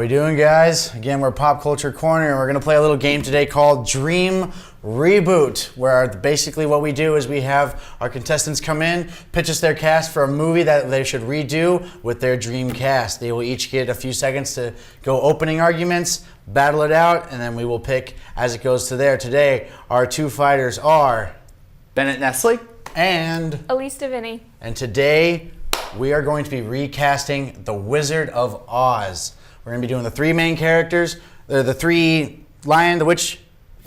we doing, guys? Again, we're Pop Culture Corner, and we're going to play a little game today called Dream Reboot, where basically what we do is we have our contestants come in, pitch us their cast for a movie that they should redo with their dream cast. They will each get a few seconds to go opening arguments, battle it out, and then we will pick as it goes to there. Today, our two fighters are Bennett Nestle and Elise DeVinny. And today, we are going to be recasting The Wizard of Oz. We're going to be doing the three main characters. They're the three lion, the witch.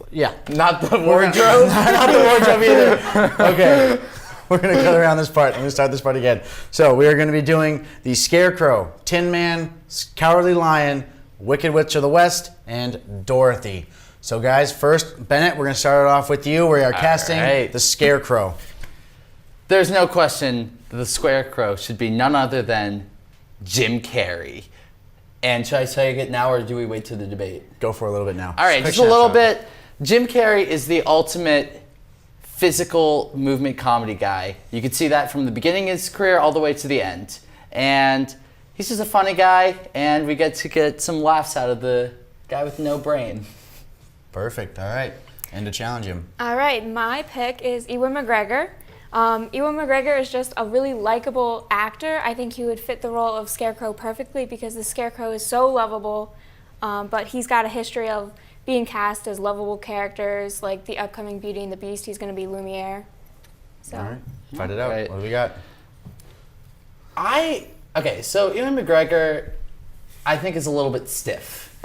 Yeah. Not the wardrobe. Not the wardrobe either. Okay. We're going to cut around this part. Let me start this part again. So we are going to be doing the Scarecrow, Tin Man, Cowardly Lion, Wicked Witch of the West, and Dorothy. So guys, first, Bennett, we're going to start it off with you. We are casting the Scarecrow. There's no question the Scarecrow should be none other than Jim Carrey. And should I say it now, or do we wait till the debate? Go for a little bit now. All right, just a little bit. Jim Carrey is the ultimate physical movement comedy guy. You can see that from the beginning of his career all the way to the end. And he's just a funny guy, and we get to get some laughs out of the guy with no brain. Perfect. All right. And to challenge him. All right, my pick is Ewan McGregor. Ewan McGregor is just a really likable actor. I think he would fit the role of Scarecrow perfectly because the Scarecrow is so lovable, but he's got a history of being cast as lovable characters, like the upcoming Beauty and the Beast. He's going to be Lumiere. So. All right, fight it out. Right. What do we got? So Ewan McGregor, I think, is a little bit stiff.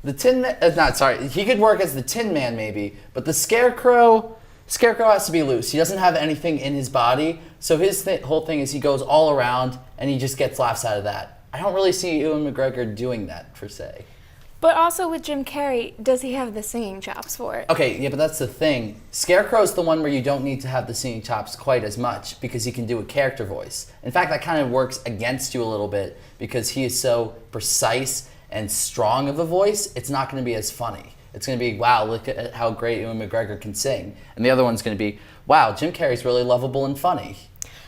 The Tin Man, he could work as the Tin Man maybe, but the Scarecrow has to be loose. He doesn't have anything in his body, so his whole thing is he goes all around and he just gets laughs out of that. I don't really see Ewan McGregor doing that, per se. But also with Jim Carrey, does he have the singing chops for it? Okay, yeah, but that's the thing. Scarecrow's the one where you don't need to have the singing chops quite as much because he can do a character voice. In fact, that kind of works against you a little bit because he is so precise and strong of a voice, it's not going to be as funny. It's going to be, wow, look at how great Ewan McGregor can sing. And the other one's going to be, wow, Jim Carrey's really lovable and funny.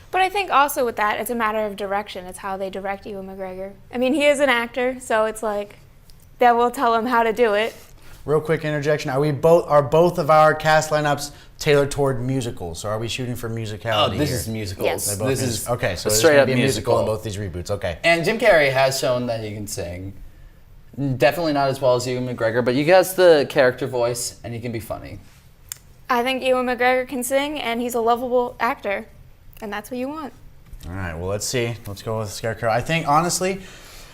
But I think also with that, it's a matter of direction. It's how they direct Ewan McGregor. I mean, he is an actor, so it's like, they will tell him how to do it. Real quick interjection. Are both of our cast lineups tailored toward musicals? So are we shooting for musicality? Oh, this is musicals. Yes. This is okay, so straight up be a musical in musical both these reboots. Okay. And Jim Carrey has shown that he can sing. Definitely not as well as Ewan McGregor, but he has the character voice and he can be funny. I think Ewan McGregor can sing and he's a lovable actor, and that's what you want. All right, well, let's see. Let's go with Scarecrow. I think, honestly,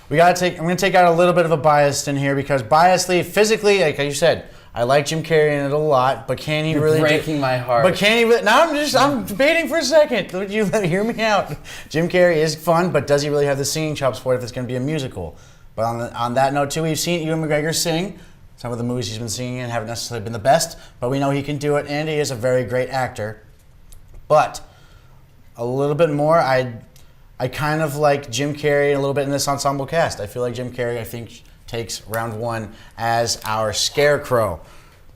I'm going to take out a little bit of a bias in here because physically, like you said, I like Jim Carrey in it a lot, but can he really breaking my heart. But can he really? Now I'm debating for a second. Would you hear me out? Jim Carrey is fun, but does he really have the singing chops for it if it's going to be a musical? But on that note, too, we've seen Ewan McGregor sing. Some of the movies he's been singing in haven't necessarily been the best, but we know he can do it, and he is a very great actor. But a little bit more, I kind of like Jim Carrey a little bit in this ensemble cast. I feel like Jim Carrey, takes round one as our Scarecrow.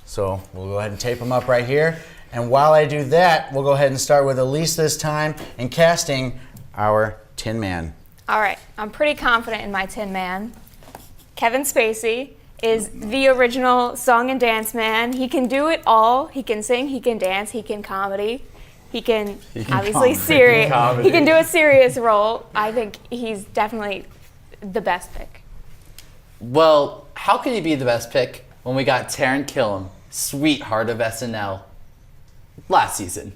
So we'll go ahead and tape him up right here. And while I do that, we'll go ahead and start with Elise this time in casting our Tin Man. All right, I'm pretty confident in my Tin Man. Kevin Spacey is the original song and dance man. He can do it all. He can sing, he can dance, he can comedy. He can obviously serious. He can do a serious role. I think he's definitely the best pick. Well, how can he be the best pick when we got Taron Killam, sweetheart of SNL, last season?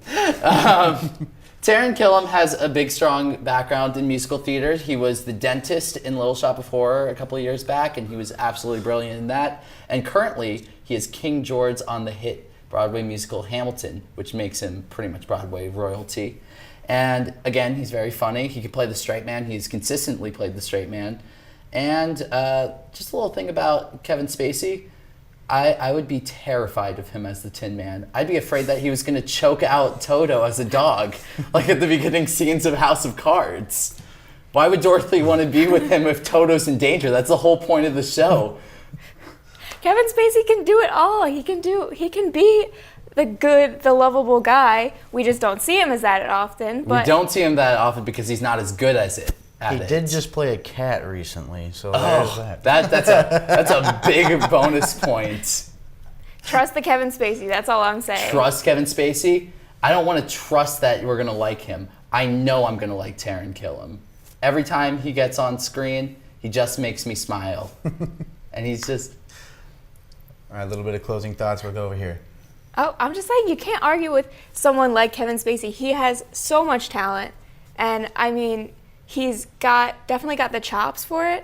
Taron Killam has a big, strong background in musical theater. He was the dentist in Little Shop of Horror a couple of years back, and he was absolutely brilliant in that. And currently, he is King George on the hit Broadway musical Hamilton, which makes him pretty much Broadway royalty. And again, he's very funny. He can play the straight man. He's consistently played the straight man. And just a little thing about Kevin Spacey, I would be terrified of him as the Tin Man. I'd be afraid that he was going to choke out Toto as a dog, like at the beginning scenes of House of Cards. Why would Dorothy want to be with him if Toto's in danger? That's the whole point of the show. Kevin Spacey can do it all. He can be the lovable guy. We just don't see him as that often. But we don't see him that often because he's not as good as it. at He it. did just play a cat recently, so there's that. That's a big bonus point. Trust the Kevin Spacey. That's all I'm saying. Trust Kevin Spacey. I don't want to trust that we're gonna like him. I know I'm gonna like Taron Killam. Every time he gets on screen, he just makes me smile, and he's just. All right, a little bit of closing thoughts. We'll go over here. Oh, I'm just saying you can't argue with someone like Kevin Spacey. He has so much talent, and I mean, he's definitely got the chops for it.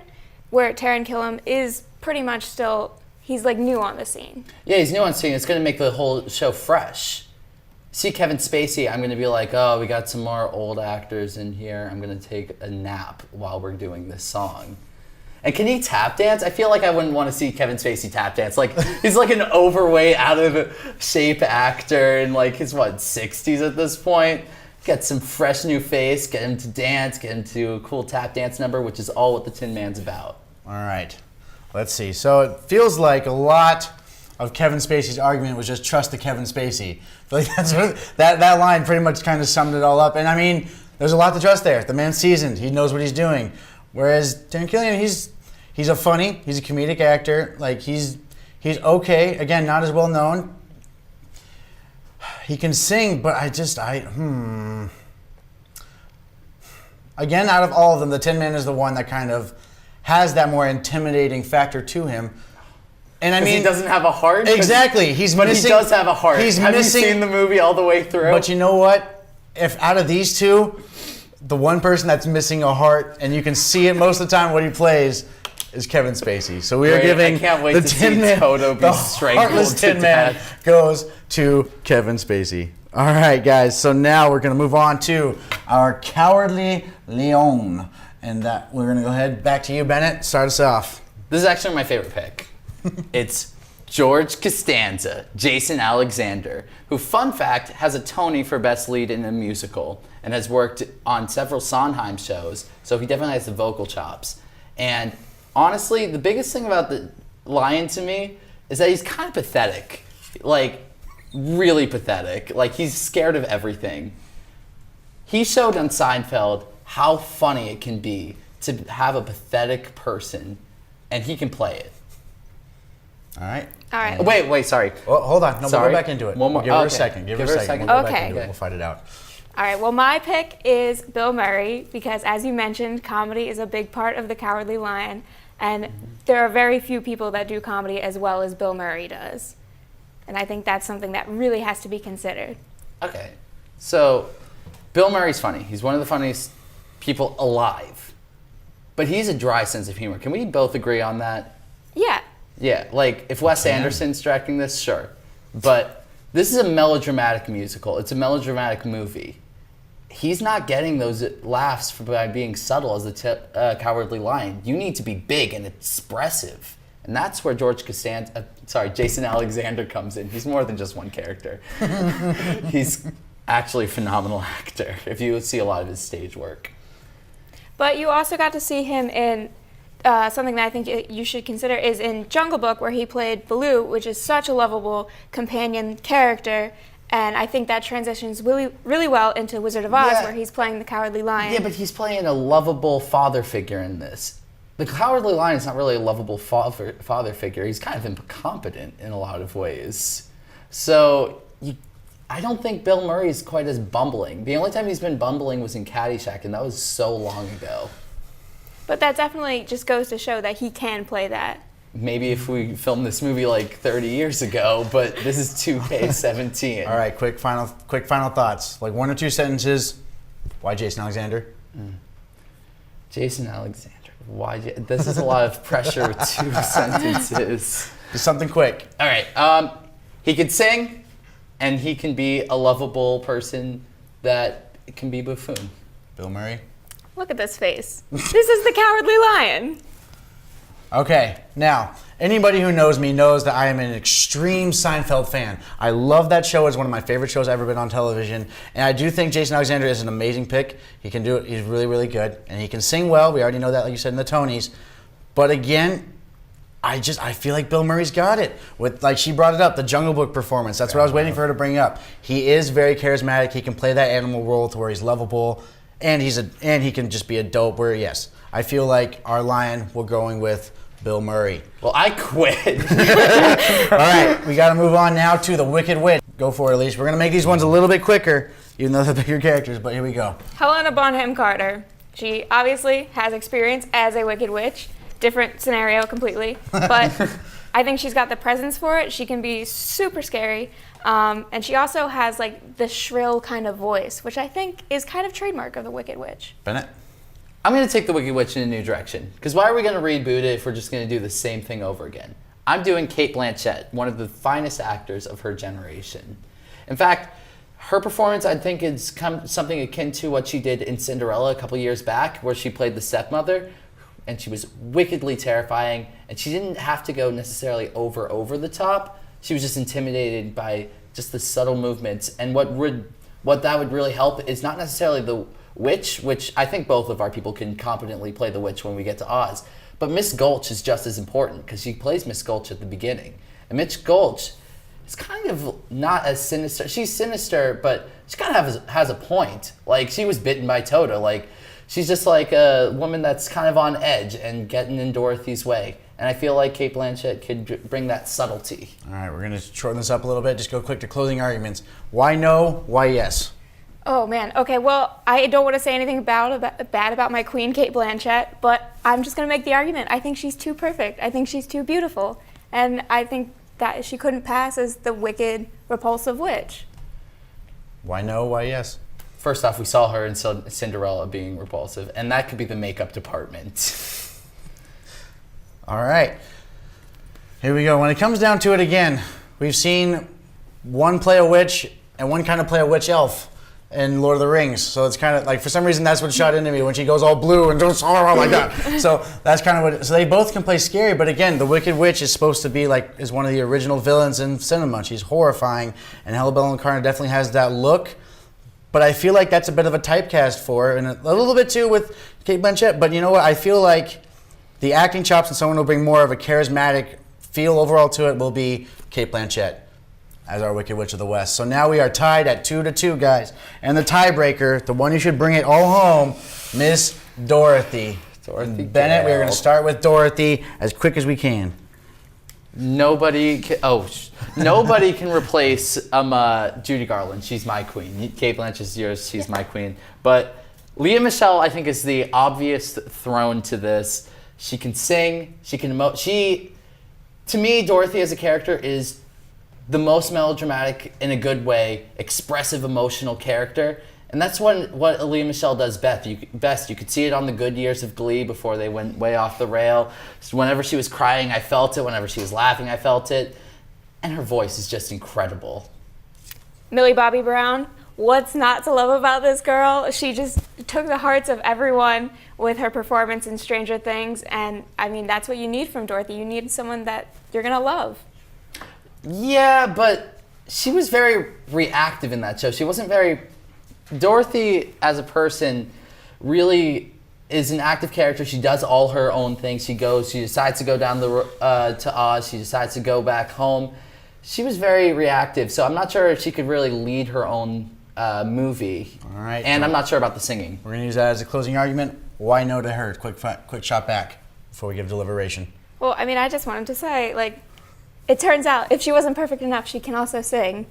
Where Taron Killam is pretty much still, he's like new on the scene. Yeah, he's new on scene. It's gonna make the whole show fresh. See Kevin Spacey, I'm gonna be like, oh, we got some more old actors in here. I'm gonna take a nap while we're doing this song. And can he tap dance? I feel like I wouldn't want to see Kevin Spacey tap dance. Like he's like an overweight, out of shape actor in like his 60s at this point. Get some fresh new face, get him to dance, get him to a cool tap dance number, which is all what the Tin Man's about. All right, let's see. So it feels like a lot of Kevin Spacey's argument was just trust the Kevin Spacey. I feel like that's what, that line pretty much kind of summed it all up. And I mean, there's a lot to trust there. The man's seasoned. He knows what he's doing. Whereas Taron Killam, he's a comedic actor. Like he's okay. Again, not as well known. He can sing, but Again, out of all of them, the Tin Man is the one that kind of has that more intimidating factor to him. And I mean, he doesn't have a heart. Exactly. But he does have a heart. Have missing, you seen the movie all the way through? But you know what? If out of these two, the one person that's missing a heart, and you can see it most of the time what he plays, is Kevin Spacey. So we are giving I can't wait the to Tin see Man, Toto be the strangled heartless to Tin Man death. goes to Kevin Spacey. All right, guys. So now we're going to move on to our Cowardly Lion. And that we're going to go ahead back to you, Bennett. Start us off. This is actually my favorite pick. It's George Costanza, Jason Alexander, who, fun fact, has a Tony for Best Lead in a Musical and has worked on several Sondheim shows, so he definitely has the vocal chops. And honestly, the biggest thing about the Lion to me is that he's kind of pathetic. Like, really pathetic. Like, he's scared of everything. He showed on Seinfeld how funny it can be to have a pathetic person, and he can play it. All right. All right. Wait, sorry. Well, hold on. No, Sorry. we'll go back into it. One more. Give her Okay. a second. Give her a second. We'll We'll go back Okay. into it. We'll fight it out. All right, well, my pick is Bill Murray because, as you mentioned, comedy is a big part of the Cowardly Lion, and there are very few people that do comedy as well as Bill Murray does. And I think that's something that really has to be considered. Okay. So, Bill Murray's funny. He's one of the funniest people alive. But he's a dry sense of humor. Can we both agree on that? Yeah. Yeah, like if Wes Anderson's directing this, sure. But this is a melodramatic musical. It's a melodramatic movie. He's not getting those laughs by being subtle as the Cowardly Lion. You need to be big and expressive. And that's where Jason Alexander comes in. He's more than just one character. He's actually a phenomenal actor if you see a lot of his stage work. But you also got to see him in something that I think you should consider is in Jungle Book, where he played Baloo, which is such a lovable companion character. And I think that transitions really, really well into Wizard of Oz, Yeah. where he's playing the Cowardly Lion. Yeah, but he's playing a lovable father figure in this. The Cowardly Lion is not really a lovable father figure. He's kind of incompetent in a lot of ways. So I don't think Bill Murray is quite as bumbling. The only time he's been bumbling was in Caddyshack, and that was so long ago. But that definitely just goes to show that he can play that. Maybe if we filmed this movie like 30 years ago, but this is 2K17. All right, quick final thoughts. Like one or two sentences. Why Jason Alexander? Jason Alexander. Why? This is a lot of pressure with 2 sentences. Just something quick. All right. He can sing, and he can be a lovable person that can be buffoon. Bill Murray. Look at this face. This is the Cowardly Lion. Okay, now, anybody who knows me knows that I am an extreme Seinfeld fan. I love that show. It's one of my favorite shows I've ever been on television. And I do think Jason Alexander is an amazing pick. He can do it. He's really, really good. And he can sing well. We already know that, like you said, in the Tonys. But again, I feel like Bill Murray's got it. With, like she brought it up, the Jungle Book performance. That's what I was waiting for her to bring up. He is very charismatic. He can play that animal role to where he's lovable. and he can just be a dope. Where yes, I feel like our lion, we're going with Bill Murray. Well, I quit. All right, we got to move on now to the Wicked Witch. Go for it, Elise. We're gonna make these ones a little bit quicker, even though they're bigger characters. But here we go. Helena Bonham Carter. She obviously has experience as a Wicked Witch. Different scenario completely, but I think she's got the presence for it. She can be super scary, and she also has like the shrill kind of voice, which I think is kind of trademark of the Wicked Witch. Bennett? I'm going to take the Wicked Witch in a new direction. Because why are we going to reboot it if we're just going to do the same thing over again? I'm doing Cate Blanchett, one of the finest actors of her generation. In fact, her performance, I think, is something akin to what she did in Cinderella a couple years back, where she played the stepmother, and she was wickedly terrifying, and she didn't have to go necessarily over the top. She was just intimidated by just the subtle movements, and what that would really help is not necessarily the witch, which I think both of our people can competently play the witch when we get to Oz, but Miss Gulch is just as important, because she plays Miss Gulch at the beginning. And Miss Gulch is kind of not as sinister. She's sinister, but she kind of has a point. Like, she was bitten by Toto. Like, she's just like a woman that's kind of on edge and getting in Dorothy's way. And I feel like Cate Blanchett could bring that subtlety. All right, we're going to shorten this up a little bit. Just go quick to closing arguments. Why no? Why yes? Oh man. Okay. Well, I don't want to say anything bad about my queen, Cate Blanchett, but I'm just gonna make the argument. I think she's too perfect. I think she's too beautiful, and I think that she couldn't pass as the wicked, repulsive witch. Why no? Why yes? First off, we saw her in Cinderella being repulsive, and that could be the makeup department. All right. Here we go. When it comes down to it again, we've seen one play a witch and one kind of play a witch elf in Lord of the Rings. So it's kind of like, for some reason, that's what shot into me when she goes all blue and goes like that. So that's kind of what, so they both can play scary, but again, the Wicked Witch is supposed to be like, is one of the original villains in cinema. She's horrifying, and Helen Carter definitely has that look. But I feel like that's a bit of a typecast for her, and a little bit too with Cate Blanchett. But you know what? I feel like the acting chops and someone who will bring more of a charismatic feel overall to it will be Cate Blanchett as our Wicked Witch of the West. So now we are tied at 2-2, guys. And the tiebreaker, the one who should bring it all home, Miss Dorothy. Dorothy Bennett, we're going to start with Dorothy as quick as we can. Nobody can replace Judy Garland. She's my queen. Cate Blanchett's yours. She's my queen. But Lea Michele, I think, is the obvious throne to this. She can sing. She can emote. To me, Dorothy as a character is the most melodramatic, in a good way, expressive, emotional character. And that's what Lea Michele does best. You could see it on the good years of Glee before they went way off the rail. So whenever she was crying, I felt it. Whenever she was laughing, I felt it. And her voice is just incredible. Millie Bobby Brown, what's not to love about this girl? She just took the hearts of everyone with her performance in Stranger Things. And I mean, that's what you need from Dorothy. You need someone that you're going to love. Yeah, but she was very reactive in that show. She wasn't very... Dorothy, as a person, really is an active character. She does all her own things. She decides to go down to Oz. She decides to go back home. She was very reactive, so I'm not sure if she could really lead her own movie. All right. And I'm not sure about the singing. We're going to use that as a closing argument. Why no to her? Quick shot back before we give deliberation. Well, I mean, I just wanted to say, like, it turns out if she wasn't perfect enough, she can also sing.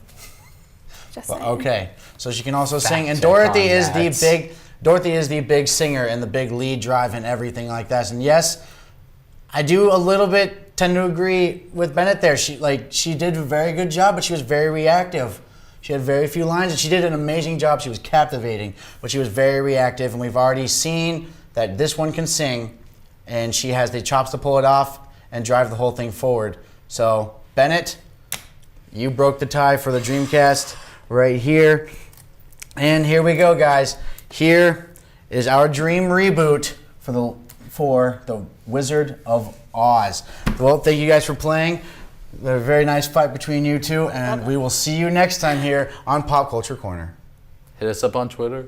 Just saying. Okay, so she can also sing, and Dorothy is the big singer and the big lead drive and everything like that. And yes, I do a little bit tend to agree with Bennett there. She did a very good job, but she was very reactive. She had very few lines, and she did an amazing job. She was captivating, but she was very reactive, and we've already seen that this one can sing, and she has the chops to pull it off and drive the whole thing forward. So, Bennett, you broke the tie for the Dreamcast right here. And here we go, guys. Here is our dream reboot for the Wizard of Oz. Well, thank you guys for playing. A very nice fight between you two, and we will see you next time here on Pop Culture Corner. Hit us up on Twitter.